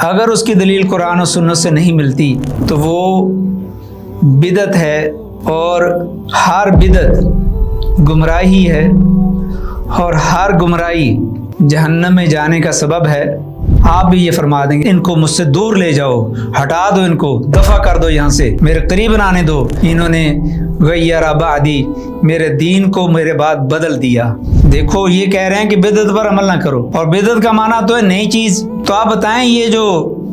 اگر اس کی دلیل قرآن و سنت سے نہیں ملتی تو وہ بدعت ہے، اور ہر بدعت گمراہی ہے، اور ہر گمراہی جہنم میں جانے کا سبب ہے۔ آپ بھی یہ فرما دیں گے ان کو مجھ سے دور لے جاؤ، ہٹا دو، ان کو دفع کر دو، یہاں سے میرے قریب نہ آنے دو، انہوں نے غیر بعدی، میرے دین کو میرے بعد بدل دیا۔ دیکھو یہ کہہ رہے ہیں کہ بدعت پر عمل نہ کرو، اور بدعت کا معنی تو ہے نئی چیز۔ تو آپ بتائیں یہ جو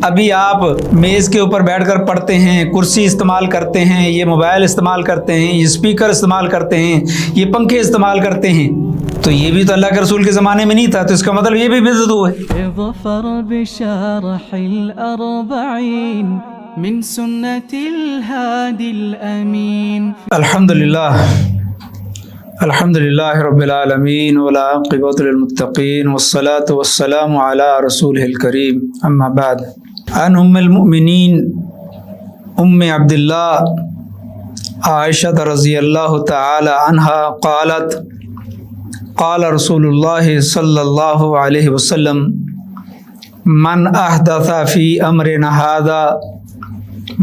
ابھی آپ میز کے اوپر بیٹھ کر پڑھتے ہیں، کرسی استعمال کرتے ہیں، یہ موبائل استعمال کرتے ہیں، یہ اسپیکر استعمال کرتے ہیں، یہ پنکھے استعمال کرتے ہیں، تو یہ بھی تو اللہ کے رسول کے زمانے میں نہیں تھا، تو اس کا مطلب یہ بھی بدعت ہوا ہے۔ ظفر بشرح الأربعين من سنة الهادي الأمين۔ الحمد للہ رب العالمین والعاقبۃ للمتقین والصلاة والسلام علی رسولہ الکریم، اما بعد۔ عن ام المؤمنین ام عبداللہ عائشہ رضی اللہ تعالی عنہا قالت قال رسول اللہ صلی اللہ علیہ وسلم من احدث فی امرنا ھذا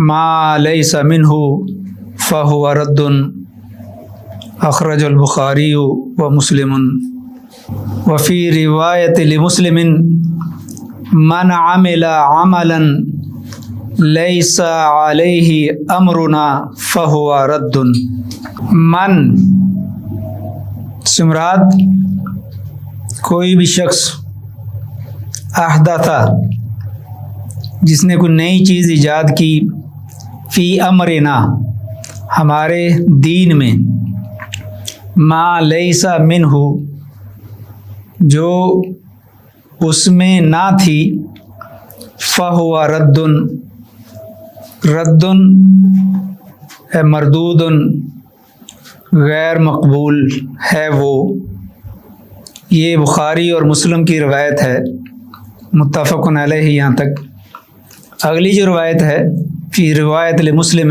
ما لیس منہ فہو رد، اخرج البخاری و مسلم۔ وفی روایت لمسلم من عمل عملا لیس علیہ امرنا فہو رد۔ من سمراد کوئی بھی شخص، احدث جس نے کوئی نئی چیز ایجاد کی، فی امرنا ہمارے دین میں، ما لیس منہ جو اس میں نہ تھی، فہو رد، رد مردود غیر مقبول ہے وہ۔ یہ بخاری اور مسلم کی روایت ہے، متفق علیہ یہاں تک۔ اگلی جو روایت ہے فی روایت لمسلم،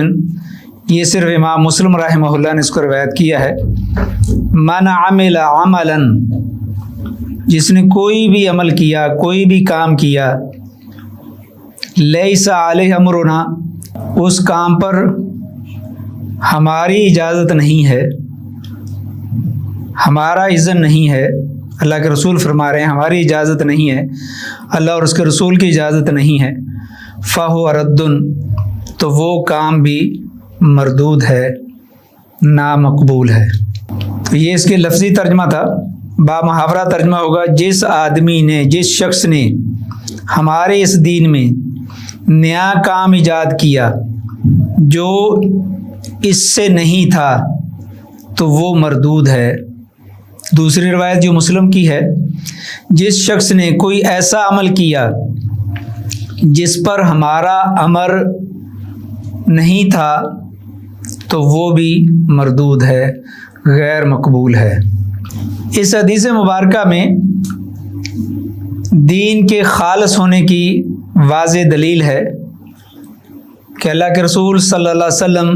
یہ صرف امام مسلم رحمہ اللہ نے اس کو روایت کیا ہے۔ من عمل عملا جس نے کوئی بھی عمل کیا، کوئی بھی کام کیا، لیس علیہ امرنا اس کام پر ہماری اجازت نہیں ہے، ہمارا اذن نہیں ہے، اللہ کے رسول فرما رہے ہیں ہماری اجازت نہیں ہے، اللہ اور اس کے رسول کی اجازت نہیں ہے، فہو رد تو وہ کام بھی مردود ہے، نامقبول ہے۔ تو یہ اس کے لفظی ترجمہ تھا۔ با محاورہ ترجمہ ہوگا جس آدمی نے، جس شخص نے ہمارے اس دین میں نیا کام ایجاد کیا جو اس سے نہیں تھا تو وہ مردود ہے۔ دوسری روایت جو مسلم کی ہے، جس شخص نے کوئی ایسا عمل کیا جس پر ہمارا امر نہیں تھا تو وہ بھی مردود ہے، غیر مقبول ہے۔ اس حدیث مبارکہ میں دین کے خالص ہونے کی واضح دلیل ہے کہ اللہ کے رسول صلی اللہ علیہ وسلم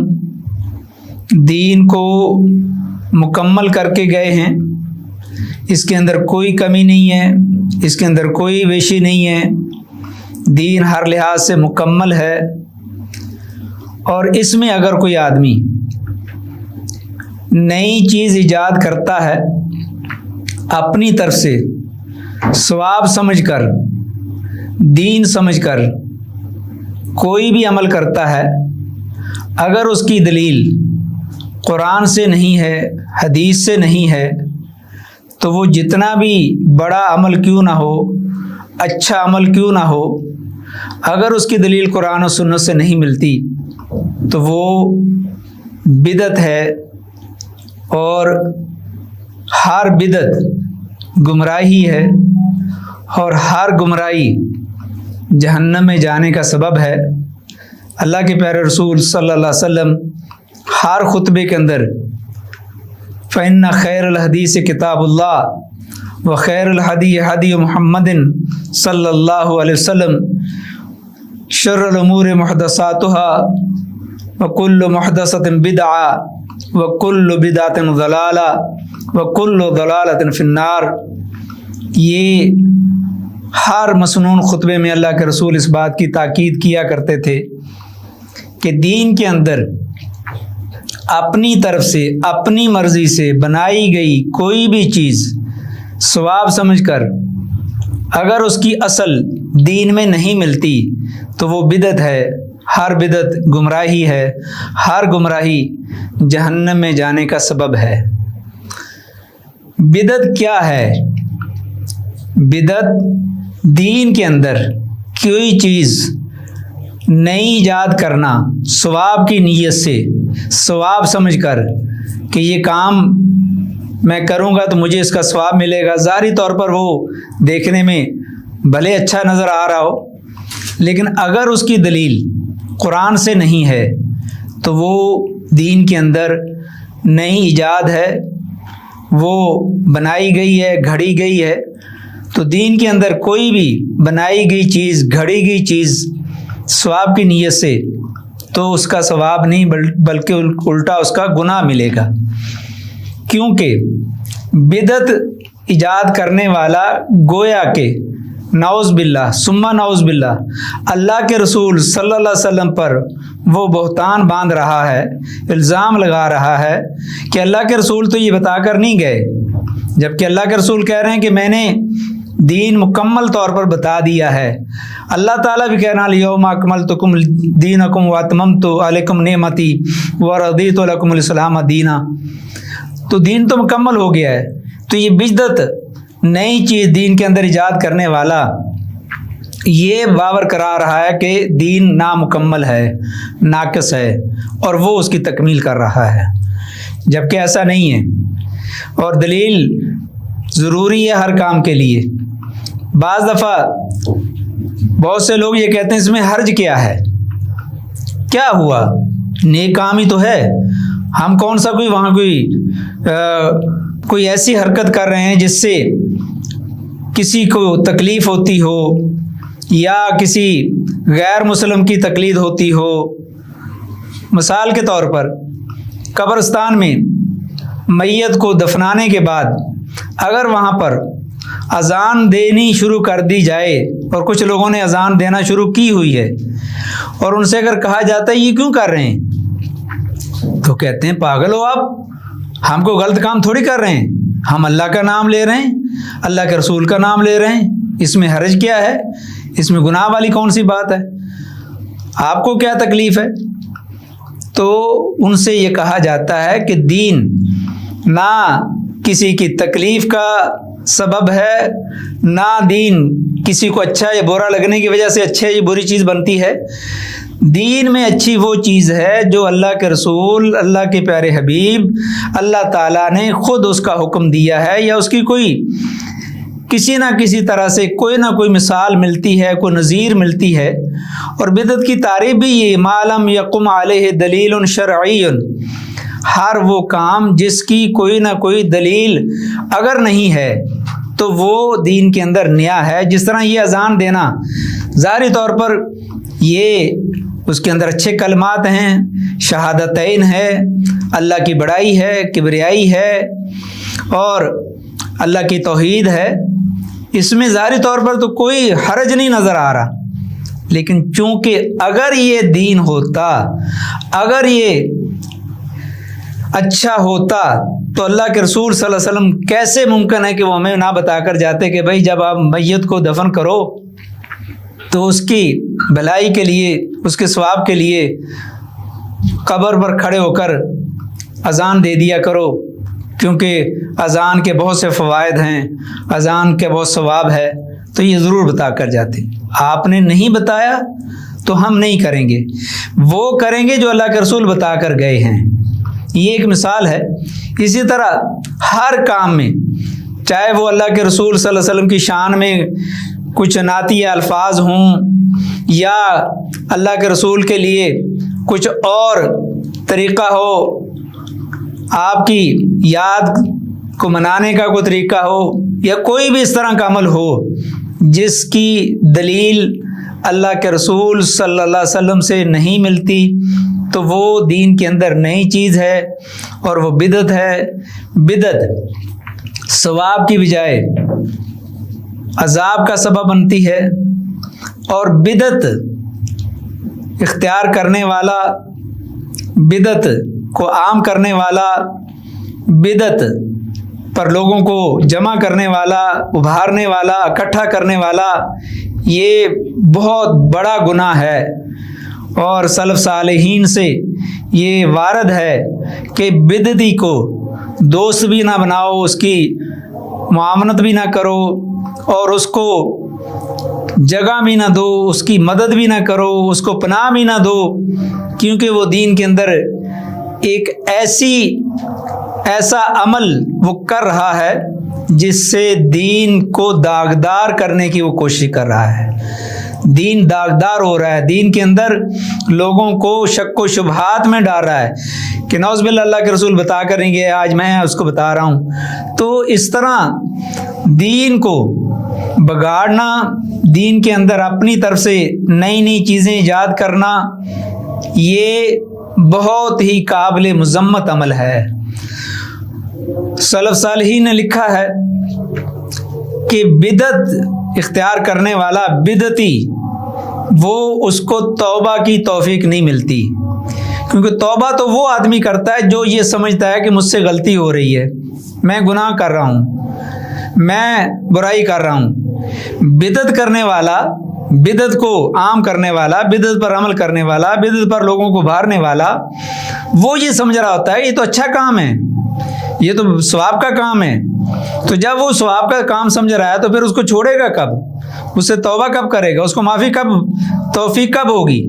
دین کو مکمل کر کے گئے ہیں، اس کے اندر کوئی کمی نہیں ہے، اس کے اندر کوئی ویشی نہیں ہے، دین ہر لحاظ سے مکمل ہے۔ اور اس میں اگر کوئی آدمی نئی چیز ایجاد کرتا ہے اپنی طرف سے، ثواب سمجھ کر، دین سمجھ کر کوئی بھی عمل کرتا ہے، اگر اس کی دلیل قرآن سے نہیں ہے، حدیث سے نہیں ہے، تو وہ جتنا بھی بڑا عمل کیوں نہ ہو، اچھا عمل کیوں نہ ہو، اگر اس کی دلیل قرآن و سنت سے نہیں ملتی تو وہ بدعت ہے، اور ہر بدعت گمراہی ہے، اور ہر گمراہی جہنم میں جانے کا سبب ہے۔ اللہ کے پیارے رسول صلی اللہ علیہ وسلم ہر خطبے کے اندر فَإِنَّ خَيْرَ الْحَدِيثِ كِتَابُ اللَّهِ وَخَيْرُ الْهَدِيِ هَدِيُّ مُحَمَّدٍ صلی اللہ علیہ وسلم شَرُّ الْأُمُورِ مُحْدَثَاتُهَا وَكُلُّ مُحْدَثَةٍ بِدْعَةٌ وَكُلُّ بِدْعَةٍ ضَلَالَةٌ وَكُلُّ ضَلَالَةٍ فِي النَّارِ۔ یہ ہر مسنون خطبے میں اللہ کے رسول اس بات کی تاکید کیا کرتے تھے کہ دین کے اندر اپنی طرف سے اپنی مرضی سے بنائی گئی کوئی بھی چیز ثواب سمجھ کر اگر اس کی اصل دین میں نہیں ملتی تو وہ بدعت ہے، ہر بدعت گمراہی ہے، ہر گمراہی جہنم میں جانے کا سبب ہے۔ بدعت کیا ہے؟ بدعت دین کے اندر کوئی چیز نئی ایجاد کرنا ثواب کی نیت سے، ثواب سمجھ کر کہ یہ کام میں کروں گا تو مجھے اس کا ثواب ملے گا۔ ظاہری طور پر وہ دیکھنے میں بھلے اچھا نظر آ رہا ہو، لیکن اگر اس کی دلیل قرآن سے نہیں ہے تو وہ دین کے اندر نئی ایجاد ہے، وہ بنائی گئی ہے، گھڑی گئی ہے۔ تو دین کے اندر کوئی بھی بنائی گئی چیز، گھڑی گئی چیز ثواب کی نیت سے تو اس کا ثواب نہیں بلکہ الٹا اس کا گناہ ملے گا، کیونکہ بدعت ایجاد کرنے والا گویا کہ نعوذ باللہ ثم نعوذ باللہ اللہ کے رسول صلی اللہ علیہ وسلم پر وہ بہتان باندھ رہا ہے، الزام لگا رہا ہے کہ اللہ کے رسول تو یہ بتا کر نہیں گئے، جبکہ اللہ کے رسول کہہ رہے ہیں کہ میں نے دین مکمل طور پر بتا دیا ہے۔ اللہ تعالیٰ بھی کہنا الیوم اکملت لکم دینکم واتممت علیکم نعمتی ورضیت لکم الاسلام دینا، تو دین تو مکمل ہو گیا ہے۔ تو یہ بدعت نئی چیز دین کے اندر ایجاد کرنے والا یہ باور کرا رہا ہے کہ دین نامکمل ہے، ناقص ہے، اور وہ اس کی تکمیل کر رہا ہے، جبکہ ایسا نہیں ہے۔ اور دلیل ضروری ہے ہر کام کے لیے۔ بعض دفعہ بہت سے لوگ یہ کہتے ہیں اس میں حرج کیا ہے، کیا ہوا، نیک کام ہی تو ہے، ہم کون سا کوئی وہاں کوئی ایسی حرکت کر رہے ہیں جس سے کسی کو تکلیف ہوتی ہو یا کسی غیر مسلم کی تقلید ہوتی ہو۔ مثال کے طور پر قبرستان میں میت کو دفنانے کے بعد اگر وہاں پر اذان دینی شروع کر دی جائے، اور کچھ لوگوں نے اذان دینا شروع کی ہوئی ہے، اور ان سے اگر کہا جاتا ہے یہ کیوں کر رہے ہیں، تو کہتے ہیں پاگل ہو آپ، ہم کو غلط کام تھوڑی کر رہے ہیں، ہم اللہ کا نام لے رہے ہیں، اللہ کے رسول کا نام لے رہے ہیں، اس میں حرج کیا ہے، اس میں گناہ والی کون سی بات ہے، آپ کو کیا تکلیف ہے؟ تو ان سے یہ کہا جاتا ہے کہ دین نہ کسی کی تکلیف کا سبب ہے، نہ دین کسی کو اچھا یا برا لگنے کی وجہ سے اچھا یا بری چیز بنتی ہے۔ دین میں اچھی وہ چیز ہے جو اللہ کے رسول، اللہ کے پیارے حبیب، اللہ تعالیٰ نے خود اس کا حکم دیا ہے، یا اس کی کوئی کسی نہ کسی طرح سے کوئی نہ کوئی مثال ملتی ہے، کوئی نظیر ملتی ہے۔ اور بدعت کی تعریف بھی یہ ما لم یقم علیہ دلیل شرعی، ہر وہ کام جس کی کوئی نہ کوئی دلیل اگر نہیں ہے تو وہ دین کے اندر نیا ہے۔ جس طرح یہ اذان دینا ظاہری طور پر یہ اس کے اندر اچھے کلمات ہیں، شہادتین ہے، اللہ کی بڑائی ہے، کبریائی ہے، اور اللہ کی توحید ہے، اس میں ظاہری طور پر تو کوئی حرج نہیں نظر آ رہا، لیکن چونکہ اگر یہ دین ہوتا، اگر یہ اچھا ہوتا تو اللہ کے رسول صلی اللہ علیہ وسلم کیسے ممکن ہے کہ وہ ہمیں نہ بتا کر جاتے کہ بھائی جب آپ میت کو دفن کرو تو اس کی بھلائی کے لیے، اس کے ثواب کے لیے قبر پر کھڑے ہو کر اذان دے دیا کرو، کیونکہ اذان کے بہت سے فوائد ہیں، اذان کے بہت ثواب ہے، تو یہ ضرور بتا کر جاتے۔ آپ نے نہیں بتایا تو ہم نہیں کریں گے، وہ کریں گے جو اللہ کے رسول بتا کر گئے ہیں۔ یہ ایک مثال ہے۔ اسی طرح ہر کام میں، چاہے وہ اللہ کے رسول صلی اللہ علیہ وسلم کی شان میں کچھ نعتیہ الفاظ ہوں، یا اللہ کے رسول کے لیے کچھ اور طریقہ ہو، آپ کی یاد کو منانے کا کوئی طریقہ ہو، یا کوئی بھی اس طرح کا عمل ہو جس کی دلیل اللہ کے رسول صلی اللہ علیہ وسلم سے نہیں ملتی، تو وہ دین کے اندر نئی چیز ہے اور وہ بدعت ہے۔ بدعت ثواب کی بجائے عذاب کا سبب بنتی ہے، اور بدعت اختیار کرنے والا، بدعت کو عام کرنے والا، بدعت پر لوگوں کو جمع کرنے والا، ابھارنے والا، اکٹھا کرنے والا، یہ بہت بڑا گناہ ہے۔ اور سلف صالحین سے یہ وارد ہے کہ بدعتی کو دوست بھی نہ بناؤ، اس کی معاونت بھی نہ کرو، اور اس کو جگہ بھی نہ دو، اس کی مدد بھی نہ کرو، اس کو پناہ بھی نہ دو، کیونکہ وہ دین کے اندر ایک ایسا عمل وہ کر رہا ہے جس سے دین کو داغدار کرنے کی وہ کوشش کر رہا ہے۔ دین داغدار ہو رہا ہے، دین کے اندر لوگوں کو شک و شبہات میں ڈال رہا ہے کہ نعوذ باللہ اللہ کے رسول بتا کر نہیں گئے، آج میں اس کو بتا رہا ہوں۔ تو اس طرح دین کو بگاڑنا، دین کے اندر اپنی طرف سے نئی نئی چیزیں ایجاد کرنا، یہ بہت ہی قابل مذمت عمل ہے۔ سلف صالحین نے لکھا ہے کہ بدعت اختیار کرنے والا بدعتی، وہ اس کو توبہ کی توفیق نہیں ملتی، کیونکہ توبہ تو وہ آدمی کرتا ہے جو یہ سمجھتا ہے کہ مجھ سے غلطی ہو رہی ہے، میں گناہ کر رہا ہوں، میں برائی کر رہا ہوں۔ بدعت کرنے والا، بدعت کو عام کرنے والا، بدعت پر عمل کرنے والا، بدعت پر لوگوں کو ابھارنے والا، وہ یہ سمجھ رہا ہوتا ہے یہ تو اچھا کام ہے، یہ تو ثواب کا کام ہے۔ تو جب وہ ثواب کا کام سمجھ رہا ہے تو پھر اس کو چھوڑے گا کب؟ اس سے توبہ کب کرے گا؟ اس کو معافی کب، توفیق کب ہوگی؟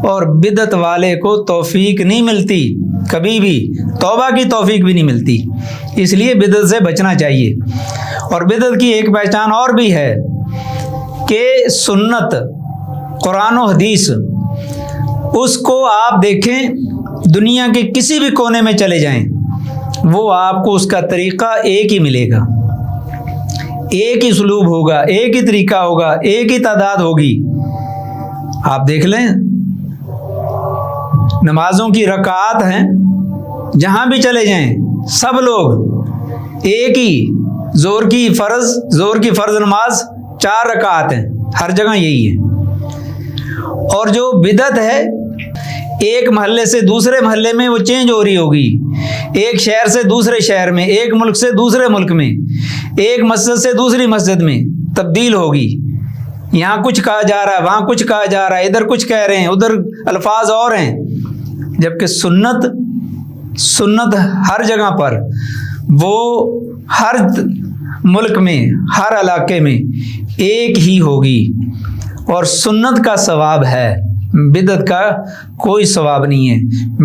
اور بدعت والے کو توفیق نہیں ملتی کبھی بھی، توبہ کی توفیق بھی نہیں ملتی۔ اس لیے بدعت سے بچنا چاہیے۔ اور بدعت کی ایک پہچان اور بھی ہے کہ سنت، قرآن و حدیث، اس کو آپ دیکھیں دنیا کے کسی بھی کونے میں چلے جائیں، وہ آپ کو اس کا طریقہ ایک ہی ملے گا، ایک ہی اسلوب ہوگا، ایک ہی طریقہ ہوگا، ایک ہی تعداد ہوگی۔ آپ دیکھ لیں نمازوں کی رکعات ہیں، جہاں بھی چلے جائیں سب لوگ ایک ہی، زور کی فرض نماز 4 رکعات ہیں، ہر جگہ یہی ہے۔ اور جو بدعت ہے، ایک محلے سے دوسرے محلے میں وہ چینج ہو رہی ہوگی، ایک شہر سے دوسرے شہر میں، ایک ملک سے دوسرے ملک میں، ایک مسجد سے دوسری مسجد میں تبدیل ہوگی۔ یہاں کچھ کہا جا رہا ہے، وہاں کچھ کہا جا رہا ہے، ادھر کچھ کہہ رہے ہیں، ادھر الفاظ اور ہیں، جبکہ سنت ہر جگہ پر، وہ ہر ملک میں، ہر علاقے میں ایک ہی ہوگی، اور سنت کا ثواب ہے، بدعت کا کوئی ثواب نہیں ہے،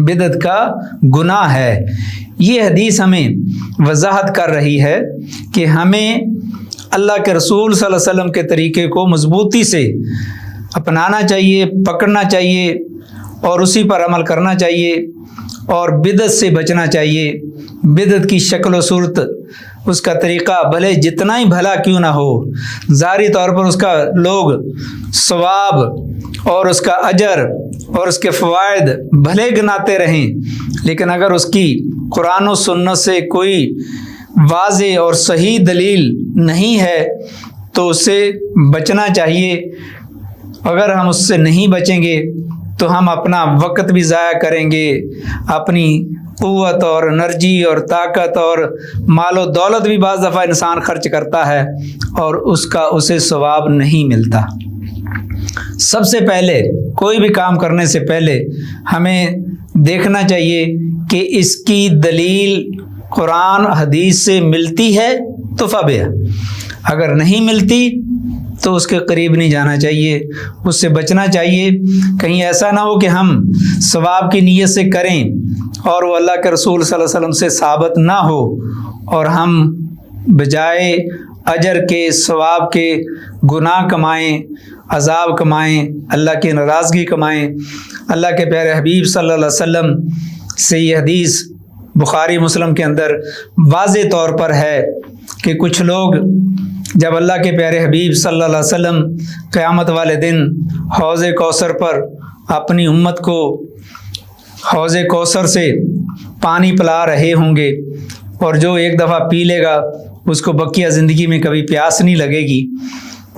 بدعت کا گناہ ہے۔ یہ حدیث ہمیں وضاحت کر رہی ہے کہ ہمیں اللہ کے رسول صلی اللہ علیہ وسلم کے طریقے کو مضبوطی سے اپنانا چاہیے، پکڑنا چاہیے، اور اسی پر عمل کرنا چاہیے، اور بدعت سے بچنا چاہیے۔ بدعت کی شکل و صورت، اس کا طریقہ بھلے جتنا ہی بھلا کیوں نہ ہو، ظاہری طور پر اس کا لوگ ثواب اور اس کا اجر اور اس کے فوائد بھلے گناتے رہیں، لیکن اگر اس کی قرآن و سنت سے کوئی واضح اور صحیح دلیل نہیں ہے تو اس سے بچنا چاہیے۔ اگر ہم اس سے نہیں بچیں گے تو ہم اپنا وقت بھی ضائع کریں گے، اپنی قوت اور انرجی اور طاقت اور مال و دولت بھی بعض دفعہ انسان خرچ کرتا ہے، اور اسے ثواب نہیں ملتا۔ سب سے پہلے کوئی بھی کام کرنے سے پہلے ہمیں دیکھنا چاہیے کہ اس کی دلیل قرآن حدیث سے ملتی ہے تو فبہ، اگر نہیں ملتی تو اس کے قریب نہیں جانا چاہیے، اس سے بچنا چاہیے۔ کہیں ایسا نہ ہو کہ ہم ثواب کی نیت سے کریں اور وہ اللہ کے رسول صلی اللہ علیہ وسلم سے ثابت نہ ہو، اور ہم بجائے اجر کے، ثواب کے، گناہ کمائیں، عذاب کمائیں، اللہ کی ناراضگی کمائیں۔ اللہ کے پیارے حبیب صلی اللہ علیہ وسلم سے یہ حدیث بخاری مسلم کے اندر واضح طور پر ہے کہ کچھ لوگ جب اللہ کے پیارے حبیب صلی اللہ علیہ وسلم قیامت والے دن حوض کوثر پر اپنی امت کو حوض کوثر سے پانی پلا رہے ہوں گے، اور جو ایک دفعہ پی لے گا اس کو بقیہ زندگی میں کبھی پیاس نہیں لگے گی،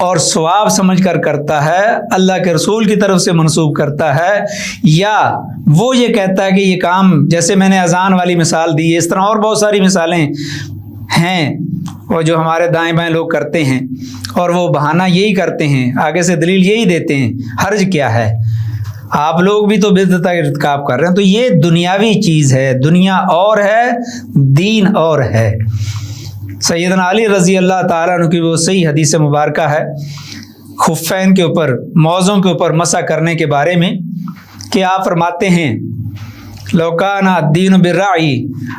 اور ثواب سمجھ کر کرتا ہے، اللہ کے رسول کی طرف سے منسوب کرتا ہے، یا وہ یہ کہتا ہے کہ یہ کام، جیسے میں نے اذان والی مثال دی ہے، اس طرح اور بہت ساری مثالیں ہیں اور جو ہمارے دائیں بائیں لوگ کرتے ہیں، اور وہ بہانہ یہی کرتے ہیں، آگے سے دلیل یہی دیتے ہیں، حرج کیا ہے، آپ لوگ بھی تو بدعت کا ارتکاب کر رہے ہیں۔ تو یہ دنیاوی چیز ہے، دنیا اور ہے، دین اور ہے۔ سیدنا علی رضی اللہ تعالیٰ عنہ کی وہ صحیح حدیث مبارکہ ہے خفین کے اوپر، موزوں کے اوپر مسح کرنے کے بارے میں، کہ آپ فرماتے ہیں لو کان الدین بالرعی،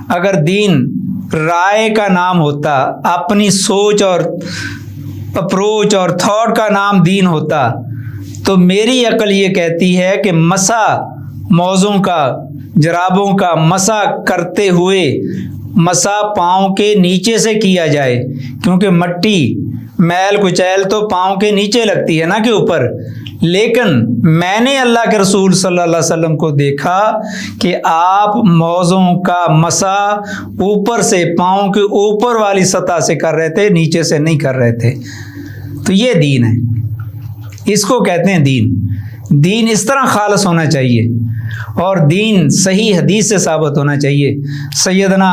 اگر دین رائے کا نام ہوتا، اپنی سوچ اور اپروچ اور تھاٹ کا نام دین ہوتا، تو میری عقل یہ کہتی ہے کہ مسح موزوں کا، جرابوں کا مسح کرتے ہوئے مسح پاؤں کے نیچے سے کیا جائے، کیونکہ مٹی میل کچیل تو پاؤں کے نیچے لگتی ہے نا کہ اوپر۔ لیکن میں نے اللہ کے رسول صلی اللہ علیہ وسلم کو دیکھا کہ آپ موزوں کا مسح اوپر سے، پاؤں کے اوپر والی سطح سے کر رہے تھے، نیچے سے نہیں کر رہے تھے۔ تو یہ دین ہے، اس کو کہتے ہیں دین۔ دین اس طرح خالص ہونا چاہیے، اور دین صحیح حدیث سے ثابت ہونا چاہیے۔ سیدنا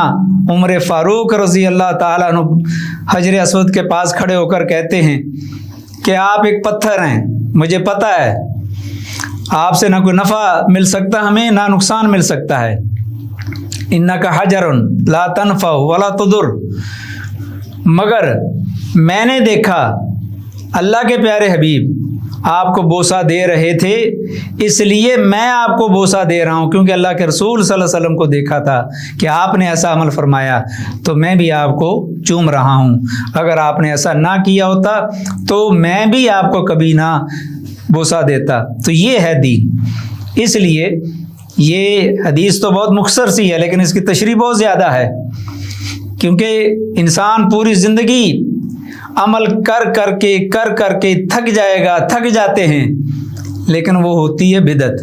عمر فاروق رضی اللہ تعالیٰ عنہ حجر اسود کے پاس کھڑے ہو کر کہتے ہیں کہ آپ ایک پتھر ہیں، مجھے پتہ ہے آپ سے نہ کوئی نفع مل سکتا ہمیں، نہ نقصان مل سکتا ہے۔ انک حجر لا تنفع ولا تضر، مگر میں نے دیکھا اللہ کے پیارے حبیب آپ کو بوسہ دے رہے تھے، اس لیے میں آپ کو بوسہ دے رہا ہوں، کیونکہ اللہ کے رسول صلی اللہ علیہ وسلم کو دیکھا تھا کہ آپ نے ایسا عمل فرمایا، تو میں بھی آپ کو چوم رہا ہوں۔ اگر آپ نے ایسا نہ کیا ہوتا تو میں بھی آپ کو کبھی نہ بوسہ دیتا۔ تو یہ ہے دین۔ اس لیے یہ حدیث تو بہت مختصر سی ہے، لیکن اس کی تشریح بہت زیادہ ہے، کیونکہ انسان پوری زندگی عمل کر کر کے تھک جائے گا، تھک جاتے ہیں، لیکن وہ ہوتی ہے بدعت۔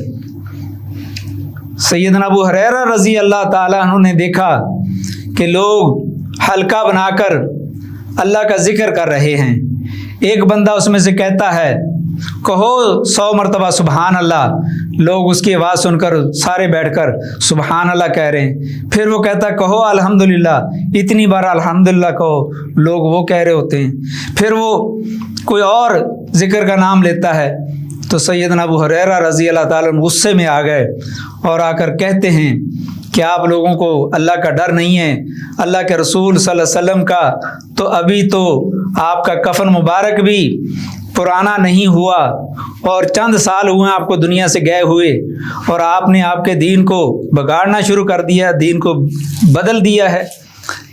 سیدنا ابو ہریرہ رضی اللہ تعالیٰ عنہ نے دیکھا کہ لوگ حلقہ بنا کر اللہ کا ذکر کر رہے ہیں، ایک بندہ اس میں سے کہتا ہے کہو 100 مرتبہ سبحان اللہ، لوگ اس کی آواز سن کر سارے بیٹھ کر سبحان اللہ کہہ رہے ہیں۔ پھر وہ کہتا کہو الحمدللہ، اتنی بار الحمدللہ کہو، لوگ وہ کہہ رہے ہوتے ہیں۔ پھر وہ کوئی اور ذکر کا نام لیتا ہے، تو سیدنا ابو ہریرہ رضی اللہ تعالیٰ عنہ غصے میں آ گئے اور آ کر کہتے ہیں کہ آپ لوگوں کو اللہ کا ڈر نہیں ہے، اللہ کے رسول صلی اللہ علیہ وسلم کا تو ابھی تو آپ کا کفن مبارک بھی پرانا نہیں ہوا، اور چند سال ہوئے آپ کو دنیا سے گئے ہوئے، اور آپ نے آپ کے دین کو بگاڑنا شروع کر دیا، دین کو بدل دیا ہے۔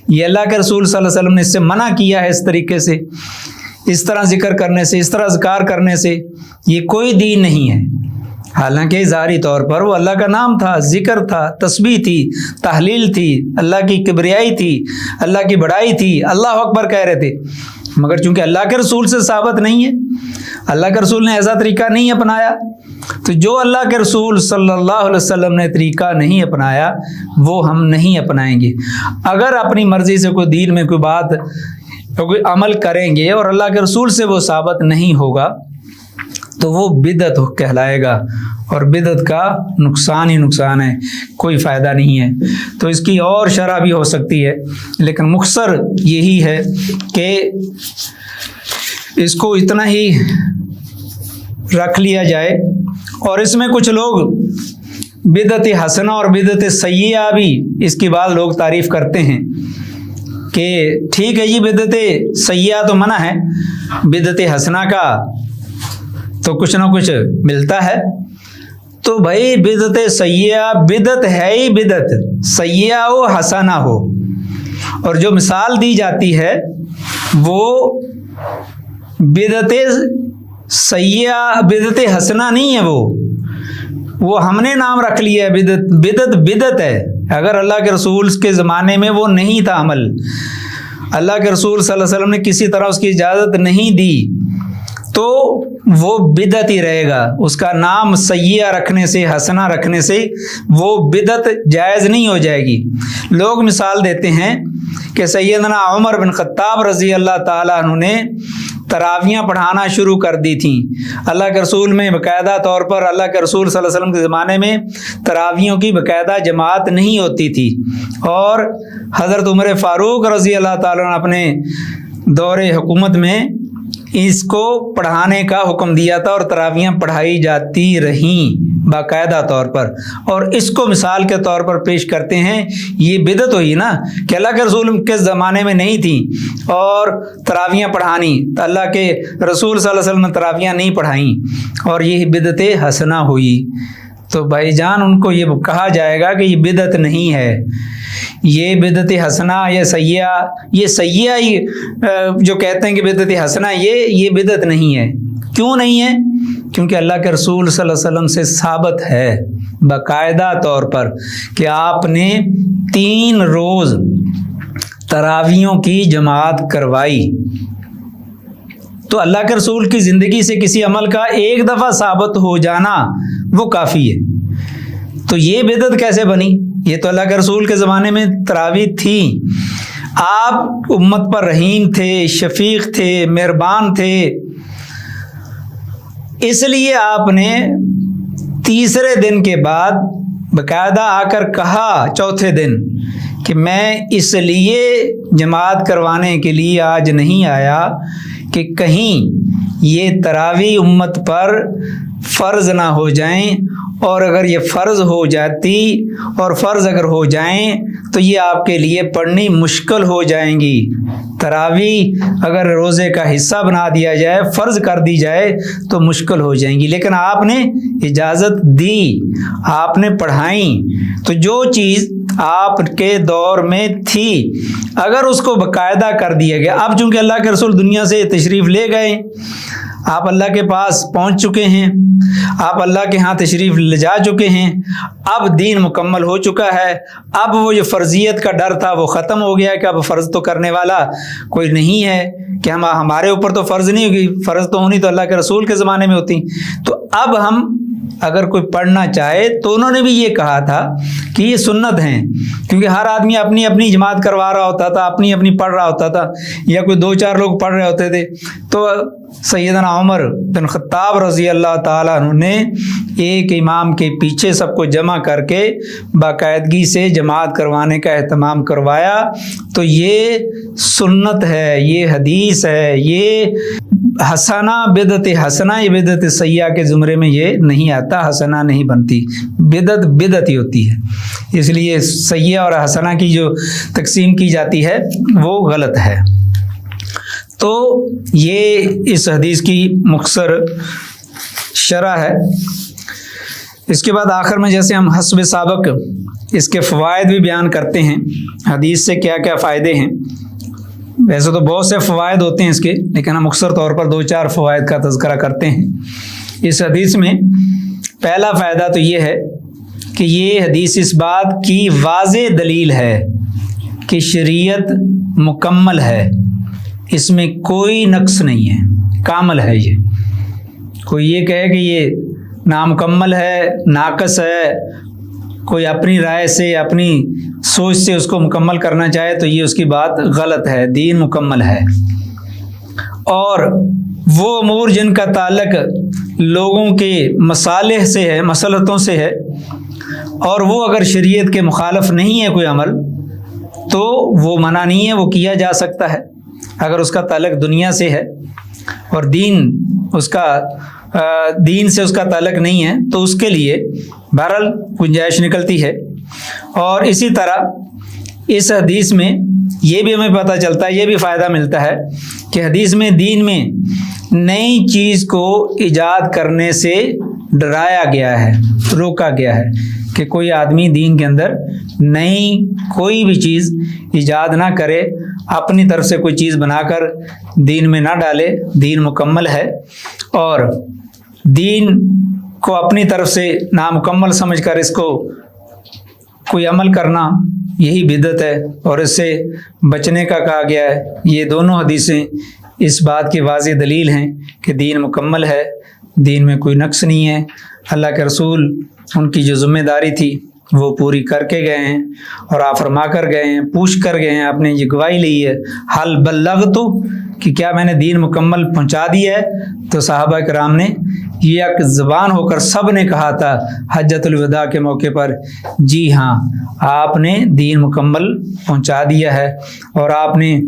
یہ اللہ کے رسول صلی اللہ علیہ وسلم نے اس سے منع کیا ہے، اس طریقے سے، اس طرح ذکر کرنے سے، اس طرح اذکار کرنے سے، یہ کوئی دین نہیں ہے۔ حالانکہ ظاہری طور پر وہ اللہ کا نام تھا، ذکر تھا، تسبیح تھی، تحلیل تھی، اللہ کی کبریائی تھی، اللہ کی بڑائی تھی، اللہ اکبر کہہ رہے تھے، مگر چونکہ اللہ کے رسول سے ثابت نہیں ہے، اللہ کے رسول نے ایسا طریقہ نہیں اپنایا، تو جو اللہ کے رسول صلی اللہ علیہ وسلم نے طریقہ نہیں اپنایا وہ ہم نہیں اپنائیں گے۔ اگر اپنی مرضی سے کوئی دین میں کوئی بات، کوئی عمل کریں گے اور اللہ کے رسول سے وہ ثابت نہیں ہوگا تو وہ بدعت کہلائے گا، اور بدعت کا نقصان ہی نقصان ہے، کوئی فائدہ نہیں ہے۔ تو اس کی اور شرح بھی ہو سکتی ہے، لیکن مختصر یہی ہے کہ اس کو اتنا ہی رکھ لیا جائے۔ اور اس میں کچھ لوگ بدعت حسنہ اور بدعت سیئہ بھی اس کی بعض لوگ تعریف کرتے ہیں کہ ٹھیک ہے جی بدعت سیئہ تو منع ہے، بدعت حسنہ کا تو کچھ نہ کچھ ملتا ہے۔ تو بھائی بدعت سیئہ بدعت ہے ہی بدعت، سیئہ ہو حسنہ ہو، اور جو مثال دی جاتی ہے وہ بدعت سیئہ بدعت حسنہ نہیں ہے، وہ ہم نے نام رکھ لیا ہے، بدعت ہے۔ اگر اللہ کے رسول کے زمانے میں وہ نہیں تھا عمل، اللہ کے رسول صلی اللہ علیہ وسلم نے کسی طرح اس کی اجازت نہیں دی، تو وہ بدعت ہی رہے گا۔ اس کا نام سیئہ رکھنے سے، حسنہ رکھنے سے وہ بدعت جائز نہیں ہو جائے گی۔ لوگ مثال دیتے ہیں کہ سیدنا عمر بن خطاب رضی اللہ تعالیٰ عنہ نے تراویحیں پڑھانا شروع کر دی تھیں۔ اللہ کے رسول میں باقاعدہ طور پر اللہ کے رسول صلی اللہ علیہ وسلم کے زمانے میں تراویحوں کی باقاعدہ جماعت نہیں ہوتی تھی، اور حضرت عمر فاروق رضی اللہ تعالیٰ عنہ اپنے دور حکومت میں اس کو پڑھانے کا حکم دیا تھا، اور تراویحیں پڑھائی جاتی رہیں باقاعدہ طور پر۔ اور اس کو مثال کے طور پر پیش کرتے ہیں، یہ بدعت ہوئی نا کہ اللہ کے رسول کے زمانے میں نہیں تھی اور تراویحیں پڑھانی، تو اللہ کے رسول صلی اللہ علیہ وسلم نے تراویحیں نہیں پڑھائیں، اور یہ بدعت حسنہ ہوئی۔ تو بھائی جان ان کو یہ کہا جائے گا کہ یہ بدعت نہیں ہے، یہ بدعت حسنہ یا سیئہ، یہ سیئہ ہی جو کہتے ہیں کہ بدعت حسنہ، یہ بدعت نہیں ہے۔ کیوں نہیں ہے؟ کیونکہ اللہ کے رسول صلی اللہ علیہ وسلم سے ثابت ہے باقاعدہ طور پر کہ آپ نے 3 روز تراویحوں کی جماعت کروائی۔ تو اللہ کے رسول کی زندگی سے کسی عمل کا ایک دفعہ ثابت ہو جانا وہ کافی ہے۔ تو یہ بدعت کیسے بنی؟ یہ تو اللہ کے رسول کے زمانے میں تراویح تھی، آپ امت پر رحیم تھے، شفیق تھے، مہربان تھے، اس لیے آپ نے تیسرے دن کے بعد باقاعدہ آ کر کہا چوتھے دن کہ میں اس لیے جماعت کروانے کے لیے آج نہیں آیا کہ کہیں یہ تراویح امت پر فرض نہ ہو جائیں، اور اگر یہ فرض ہو جاتی اور فرض اگر ہو جائیں تو یہ آپ کے لیے پڑھنی مشکل ہو جائیں گی۔ تراویح اگر روزے کا حصہ بنا دیا جائے، فرض کر دی جائے تو مشکل ہو جائیں گی، لیکن آپ نے اجازت دی، آپ نے پڑھائیں۔ تو جو چیز آپ کے دور میں تھی اگر اس کو باقاعدہ کر دیا گیا، اب چونکہ اللہ کے رسول دنیا سے تشریف لے گئے، آپ اللہ کے پاس پہنچ چکے ہیں، آپ اللہ کے ہاں تشریف لے جا چکے ہیں، اب دین مکمل ہو چکا ہے، اب وہ جو فرضیت کا ڈر تھا وہ ختم ہو گیا کہ اب فرض تو کرنے والا کوئی نہیں ہے، کہ ہمارے اوپر تو فرض نہیں ہوگی، فرض تو ہونی تو اللہ کے رسول کے زمانے میں ہوتی۔ تو اب ہم اگر کوئی پڑھنا چاہے تو انہوں نے بھی یہ کہا تھا کہ یہ سنت ہیں، کیونکہ ہر آدمی اپنی اپنی جماعت کروا رہا ہوتا تھا، اپنی اپنی پڑھ رہا ہوتا تھا، یا کوئی 2-4 لوگ پڑھ رہے ہوتے تھے۔ تو سیدنا عمر بن خطاب رضی اللہ تعالیٰ عنہ نے ایک امام کے پیچھے سب کو جمع کر کے باقاعدگی سے جماعت کروانے کا اہتمام کروایا۔ تو یہ سنت ہے، یہ حدیث ہے، یہ حسنہ بدعت حسنہ، یہ بدعت سیئہ کے زمرے میں یہ نہیں آتا، حسنہ نہیں بنتی، بدعت ہی ہوتی ہے۔ اس لیے سیئہ اور حسنہ کی جو تقسیم کی جاتی ہے وہ غلط ہے۔ تو یہ اس حدیث کی مختصر شرح ہے۔ اس کے بعد آخر میں جیسے ہم حسب سابق اس کے فوائد بھی بیان کرتے ہیں، حدیث سے کیا کیا فائدے ہیں۔ ویسے تو بہت سے فوائد ہوتے ہیں اس کے، لیکن ہم مختصر طور پر 2-4 فوائد کا تذکرہ کرتے ہیں۔ اس حدیث میں پہلا فائدہ تو یہ ہے کہ یہ حدیث اس بات کی واضح دلیل ہے کہ شریعت مکمل ہے، اس میں کوئی نقص نہیں ہے، کامل ہے۔ یہ کوئی یہ کہے کہ یہ نامکمل ہے، ناقص ہے، کوئی اپنی رائے سے اپنی سوچ سے اس کو مکمل کرنا چاہے تو یہ اس کی بات غلط ہے۔ دین مکمل ہے، اور وہ امور جن کا تعلق لوگوں کے مصالح سے ہے، مصلحتوں سے ہے، اور وہ اگر شریعت کے مخالف نہیں ہے کوئی عمل تو وہ منع نہیں ہے، وہ کیا جا سکتا ہے۔ اگر اس کا تعلق دنیا سے ہے اور دین سے اس کا تعلق نہیں ہے تو اس کے لیے بہرحال گنجائش نکلتی ہے۔ اور اسی طرح اس حدیث میں یہ بھی ہمیں پتہ چلتا ہے، یہ بھی فائدہ ملتا ہے کہ حدیث میں دین میں نئی چیز کو ایجاد کرنے سے ڈرایا گیا ہے، روکا گیا ہے کہ کوئی آدمی دین کے اندر نئی کوئی بھی چیز ایجاد نہ کرے، اپنی طرف سے کوئی چیز بنا کر دین میں نہ ڈالے۔ دین مکمل ہے، اور دین کو اپنی طرف سے نامکمل سمجھ کر اس کو کوئی عمل کرنا یہی بدعت ہے، اور اس سے بچنے کا کہا گیا ہے۔ یہ دونوں حدیثیں اس بات کی واضح دلیل ہیں کہ دین مکمل ہے، دین میں کوئی نقص نہیں ہے۔ اللہ کے رسول ان کی جو ذمہ داری تھی وہ پوری کر کے گئے ہیں اور آپ فرما کر گئے ہیں، پوچھ کر گئے ہیں، آپ نے یہ گواہی لی ہے حل بلغت، کہ کیا میں نے دین مکمل پہنچا دیا ہے؟ تو صحابہ کرام نے یہ ایک زبان ہو کر سب نے کہا تھا حجۃ الوداع کے موقع پر، جی ہاں آپ نے دین مکمل پہنچا دیا ہے، اور آپ نے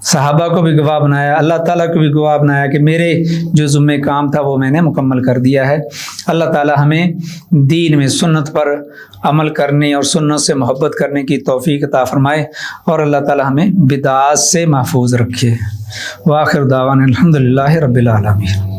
صحابہ کو بھی گواہ بنایا، اللہ تعالیٰ کو بھی گواہ بنایا کہ میرے جو ذمہ کام تھا وہ میں نے مکمل کر دیا ہے۔ اللہ تعالیٰ ہمیں دین میں سنت پر عمل کرنے اور سنت سے محبت کرنے کی توفیق عطا فرمائے، اور اللہ تعالیٰ ہمیں بدعات سے محفوظ رکھے۔ وآخر دعوانا الحمدللہ رب العالمین۔